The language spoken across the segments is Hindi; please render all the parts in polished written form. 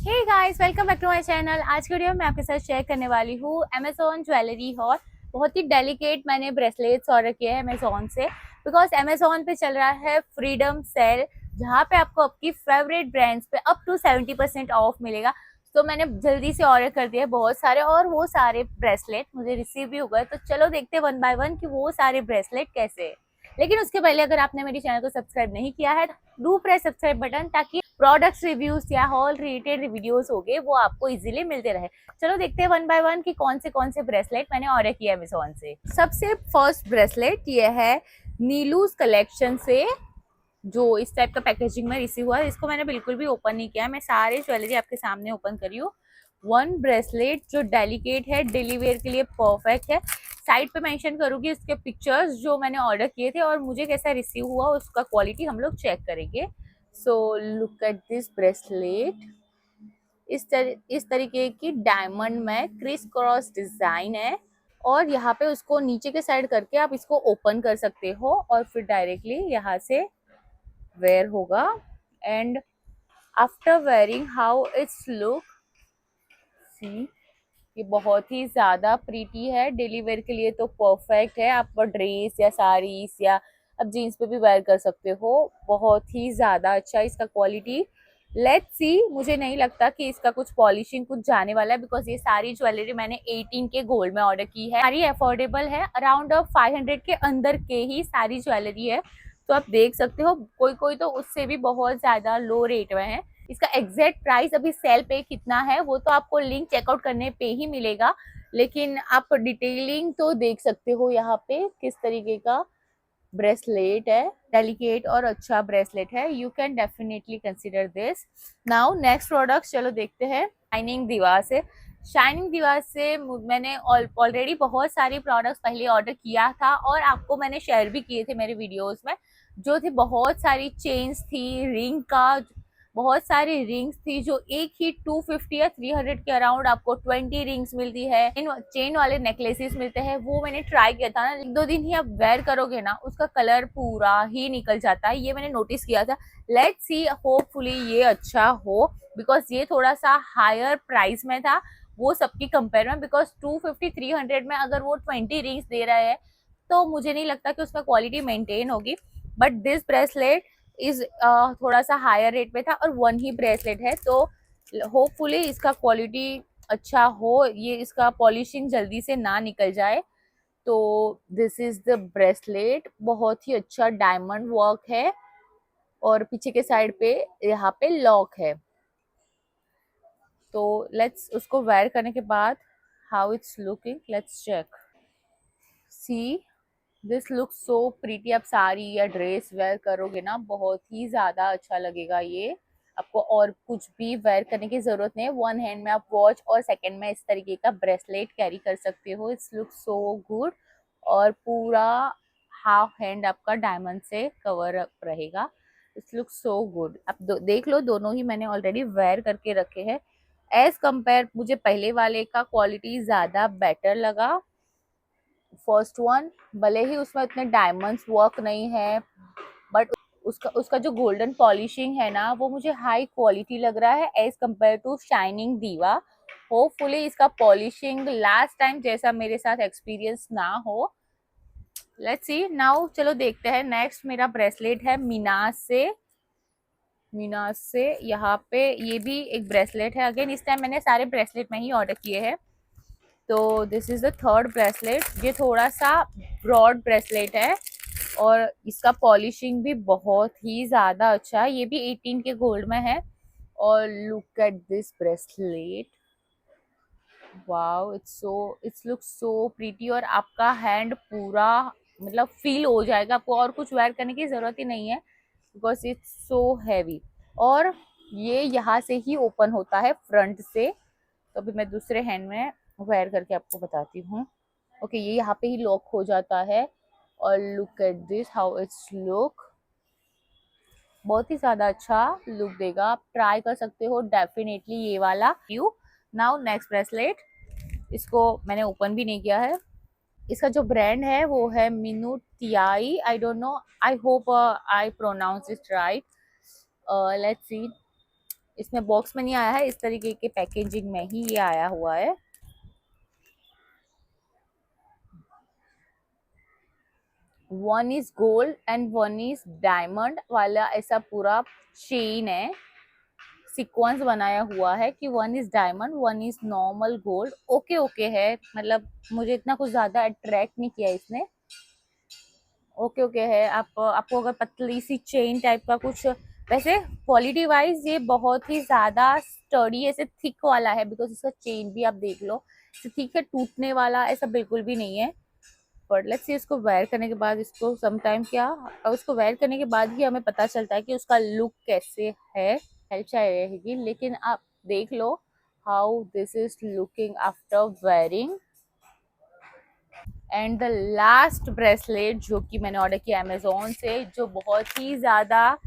Hey guys, welcome back to my channel. आज की वीडियो में आपके साथ शेयर करने वाली हूँ अमेजोन ज्वेलरी हॉल। बहुत ही डेलिकेट मैंने ब्रेसलेट्स ऑर्डर किए हैं अमेजोन से, बिकॉज अमेजोन पे चल रहा है फ्रीडम सेल, जहाँ पे आपको आपकी फेवरेट ब्रांड्स पे अप टू 70% ऑफ मिलेगा। तो मैंने जल्दी से ऑर्डर कर दिए बहुत सारे, और वो सारे ब्रेसलेट मुझे रिसीव भी हो गए। तो चलो देखते हैं वन बाय वन कि वो सारे ब्रेसलेट कैसे है। लेकिन उसके पहले अगर आपने मेरे चैनल को सब्सक्राइब नहीं किया है, डू प्रेस सब्सक्राइब बटन, ताकि प्रोडक्ट्स रिव्यूज या हॉल रिलेटेड वीडियोस हो गए वो आपको इजीली मिलते रहे। चलो देखते हैं वन बाय वन कि कौन से ब्रेसलेट मैंने ऑर्डर किया अमेजोन से। सबसे फर्स्ट ब्रेसलेट ये है नीलूज कलेक्शन से, जो इस टाइप का पैकेजिंग में रिसीव हुआ है। इसको मैंने बिल्कुल भी ओपन नहीं किया, मैं सारे ज्वेलरी आपके सामने ओपन करी हूँ। वन ब्रेसलेट जो डेलिकेट है, डेली वेयर के लिए परफेक्ट है। साइड पे मेंशन करूंगी उसके पिक्चर्स जो मैंने ऑर्डर किए थे और मुझे कैसा रिसीव हुआ, उसका क्वालिटी हम लोग चेक करेंगे। So look at this bracelet. इस तरीके की डायमंड में क्रिस क्रॉस डिजाइन है, और यहाँ पे उसको नीचे के साइड करके आप इसको ओपन कर सकते हो और फिर डायरेक्टली यहाँ से वेयर होगा। And after wearing how it's look, see, ये बहुत ही ज्यादा प्रीटी है। डेली वेयर के लिए तो परफेक्ट है। आप ड्रेस या साड़ीज या अब जीन्स पे भी वेयर कर सकते हो। बहुत ही ज्यादा अच्छा इसका क्वालिटी। लेट्स सी, मुझे नहीं लगता कि इसका कुछ पॉलिशिंग कुछ जाने वाला है, बिकॉज ये सारी ज्वेलरी मैंने 18 के गोल्ड में ऑर्डर की है। सारी अफोर्डेबल है, अराउंड 500 के अंदर के ही सारी ज्वेलरी है। तो आप देख सकते हो, कोई कोई तो उससे भी बहुत ज्यादा लो रेट में है। इसका एग्जैक्ट प्राइस अभी सेल पे कितना है वो तो आपको लिंक चेकआउट करने पे ही मिलेगा, लेकिन आप डिटेलिंग तो देख सकते हो यहाँ पे किस तरीके का ब्रेसलेट है। डेलिकेट और अच्छा ब्रेसलेट है। You can definitely consider this. Now next product चलो देखते हैं। शाइनिंग दीवार से। शाइनिंग दीवार से मैंने ऑलरेडी बहुत सारी प्रोडक्ट्स पहले ऑर्डर किया था और आपको मैंने शेयर भी किए थे मेरे वीडियोस में। जो थे बहुत सारी चेन्स थी, रिंग का बहुत सारी रिंग्स थी, जो एक ही 250 या 300 के अराउंड आपको 20 रिंग्स मिलती है। चेन वाले नेकलेसेस मिलते हैं, वो मैंने ट्राई किया था ना। एक दो दिन ही आप वेयर करोगे ना, उसका कलर पूरा ही निकल जाता है, ये मैंने नोटिस किया था। लेट्स सी, होपफुली ये अच्छा हो, बिकॉज ये थोड़ा सा हायर प्राइस में था वो सबकी कंपेयर में। बिकॉज 250-300 में अगर वो 20 रिंग्स दे रहा है तो मुझे नहीं लगता कि उसमें क्वालिटी मेंटेन होगी। बट दिस ब्रेसलेट इज थोड़ा सा हायर रेट पे था और वन ही ब्रेसलेट है, तो होपफुली इसका क्वालिटी अच्छा हो, ये इसका पॉलिशिंग जल्दी से ना निकल जाए। तो दिस इज द ब्रेसलेट। बहुत ही अच्छा डायमंड वर्क है और पीछे के साइड पे यहाँ पे लॉक है। तो लेट्स उसको वेयर करने के बाद how it's looking, let's check. See, this look so pretty. आप साड़ी या ड्रेस वेयर करोगे ना, बहुत ही ज्यादा अच्छा लगेगा ये। आपको और कुछ भी वेयर करने की जरूरत नहीं है। वन हैंड में आप वॉच और सेकंड में इस तरीके का ब्रेसलेट कैरी कर सकते हो। It's look so good. और पूरा हाफ हैंड आपका डायमंड से कवर अप रहेगा। It's look so good. आप देख लो, दोनों ही मैंने ऑलरेडी वेयर करके रखे हैं। एज कंपेयर मुझे पहले वाले का क्वालिटी ज्यादा बेटर लगा। फर्स्ट वन, भले ही उसमें उतने डायमंड्स वर्क नहीं है, बट उसका उसका जो गोल्डन पॉलिशिंग है ना, वो मुझे हाई क्वालिटी लग रहा है एज कंपेयर टू शाइनिंग दीवा। होपफुली इसका पॉलिशिंग लास्ट टाइम जैसा मेरे साथ एक्सपीरियंस ना हो। लेट्स सी नाउ, चलो देखते हैं। नेक्स्ट मेरा ब्रेसलेट है मीनास से। मीनास से यहाँ पे ये भी एक ब्रेसलेट है। अगेन इस टाइम मैंने सारे ब्रेसलेट में ही ऑर्डर किए हैं। तो this is the third bracelet. ये थोड़ा सा ब्रॉड ब्रेसलेट है और इसका पॉलिशिंग भी बहुत ही ज्यादा अच्छा है। ये भी 18 के गोल्ड में है। और look at this bracelet, wow, it's look so pretty. और आपका हैंड पूरा मतलब फील हो जाएगा, आपको और कुछ वेयर करने की जरूरत ही नहीं है, बिकॉज इट्स सो हैवी। और ये यहाँ से ही ओपन होता है फ्रंट से। तो अभी मैं दूसरे हैंड में वेयर करके आपको बताती हूँ। ओके, ये यहाँ पे ही लॉक हो जाता है। और look at this how it's look. बहुत ही ज्यादा अच्छा लुक देगा, आप ट्राई कर सकते हो डेफिनेटली ये वाला। You now next bracelet. इसको मैंने ओपन भी नहीं किया है। इसका जो ब्रांड है वो है मिनुटियाई। I don't know, I hope I pronounce it right. Let's see, इसमें बॉक्स में नहीं आया है, इस तरीके के पैकेजिंग में ही ये आया हुआ है। One is gold and one is diamond वाला ऐसा पूरा चेन है, सीक्वेंस बनाया हुआ है कि one is diamond one is normal gold. Okay okay है, मतलब मुझे इतना कुछ ज्यादा अट्रैक्ट नहीं किया इसने। ओके ओके है। आपको अगर पतली सी चेन टाइप का कुछ, वैसे क्वालिटी वाइज ये बहुत ही ज्यादा स्टडी ऐसे थिक वाला है, बिकॉज इसका चेन भी आप देख लो थिक है, टूटने वाला ऐसा बिल्कुल भी नहीं है। बट लेट्स सी इसको वेयर करने के बाद, इसको समटाइम क्या, उसको वेयर करने के बाद ही हमें पता चलता है कि उसका लुक कैसे है। हेल्प चाहिए रहेगी, लेकिन आप देख लो how this is looking after wearing. And the last bracelet जो कि मैंने ऑर्डर किया अमेजोन से, जो बहुत ही ज़्यादा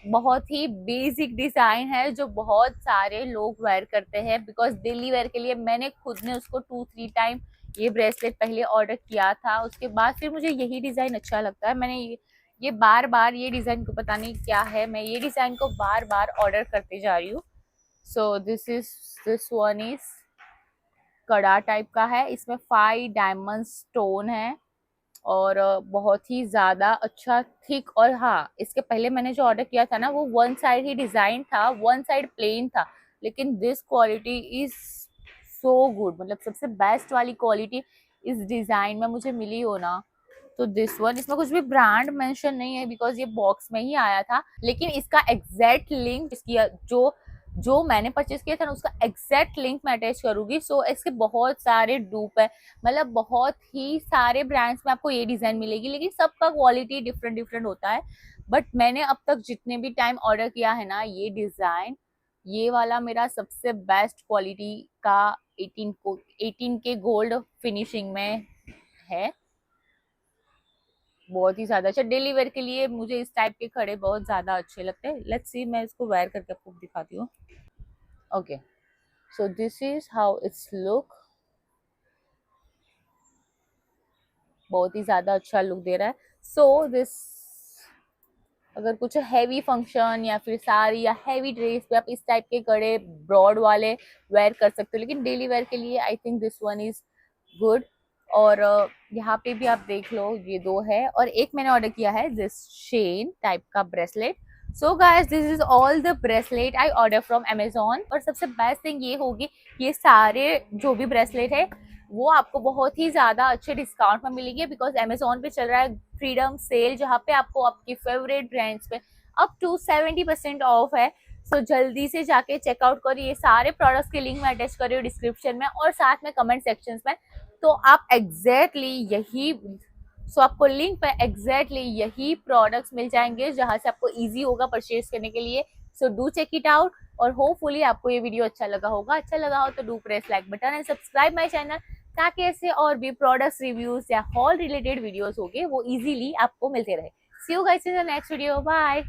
बहुत ही बेसिक डिज़ाइन है, जो बहुत सारे लोग वेयर करते हैं, बिकॉज डेली वेयर के लिए मैंने खुद ने उसको 2-3 टाइम ये ब्रेसलेट पहले ऑर्डर किया था। उसके बाद फिर मुझे यही डिज़ाइन अच्छा लगता है, मैंने ये बार बार ये डिज़ाइन को पता नहीं क्या है, मैं ये डिज़ाइन को बार बार ऑर्डर करते जा रही हूँ। सो दिस वन इज कड़ा टाइप का है, इसमें 5 डायमंड स्टोन है और बहुत ही ज्यादा अच्छा थिक। और हाँ, इसके पहले मैंने जो ऑर्डर किया था ना, वो वन साइड ही डिजाइन था, वन साइड प्लेन था, लेकिन this quality is so good, मतलब सबसे बेस्ट वाली क्वालिटी इस डिजाइन में मुझे मिली हो ना, तो दिस वन। इसमें कुछ भी ब्रांड मेंशन नहीं है, बिकॉज ये बॉक्स में ही आया था, लेकिन इसका एग्जैक्ट लिंक इसकी जो जो मैंने परचेज किया था ना, उसका एग्जैक्ट लिंक मैं अटैच करूंगी। सो इसके बहुत सारे डूप है, मतलब बहुत ही सारे ब्रांड्स में आपको ये डिजाइन मिलेगी, लेकिन सबका क्वालिटी डिफरेंट डिफरेंट होता है। बट मैंने अब तक जितने भी टाइम ऑर्डर किया है ना, ये डिजाइन, ये वाला मेरा सबसे बेस्ट क्वालिटी का 18 के गोल्ड फिनिशिंग में है। बहुत ही ज्यादा अच्छा, डेली वेयर के लिए मुझे इस टाइप के खड़े बहुत ज्यादा अच्छे लगते हैं। लेट्स सी, मैं इसको वेयर करके आपको दिखाती हूँ। Okay, so this is how it's look. बहुत ही ज्यादा अच्छा लुक दे रहा है। सो दिस, अगर कुछ हैवी फंक्शन या फिर साड़ी या हैवी ड्रेस पे आप इस टाइप के कड़े ब्रॉड वाले वेयर कर सकते हो, लेकिन डेली वेयर के लिए I think this one is good. और यहाँ पे भी आप देख लो, ये दो है, और एक मैंने ऑर्डर किया है दिस चेन टाइप का bracelet. So guys, this is all the bracelet I order from Amazon. और सबसे बेस्ट थिंग ये होगी, ये सारे जो भी ब्रेसलेट है वो आपको बहुत ही ज्यादा अच्छे डिस्काउंट में मिलेंगे, बिकॉज अमेजोन पे चल रहा है फ्रीडम सेल, जहाँ पे आपको आपकी फेवरेट ब्रांड्स पे अप टू 70% ऑफ है। सो जल्दी से जाके चेकआउट करिए, सारे प्रोडक्ट्स के लिंक मैं अटैच कर रही हूँ डिस्क्रिप्शन में और साथ में कमेंट सेक्शन में। तो आप एग्जैक्टली यही, सो आपको लिंक पे एग्जैक्टली यही प्रोडक्ट्स मिल जाएंगे, जहां से आपको इजी होगा परचेज करने के लिए। So do check it out, और होपफुली आपको ये वीडियो अच्छा लगा होगा। अच्छा लगा हो तो do press like button and subscribe my channel, ताकि ऐसे और भी प्रोडक्ट्स रिव्यूज या हॉल रिलेटेड वीडियोस होंगे वो इजीली आपको मिलते रहे। See you guys in the next video, bye.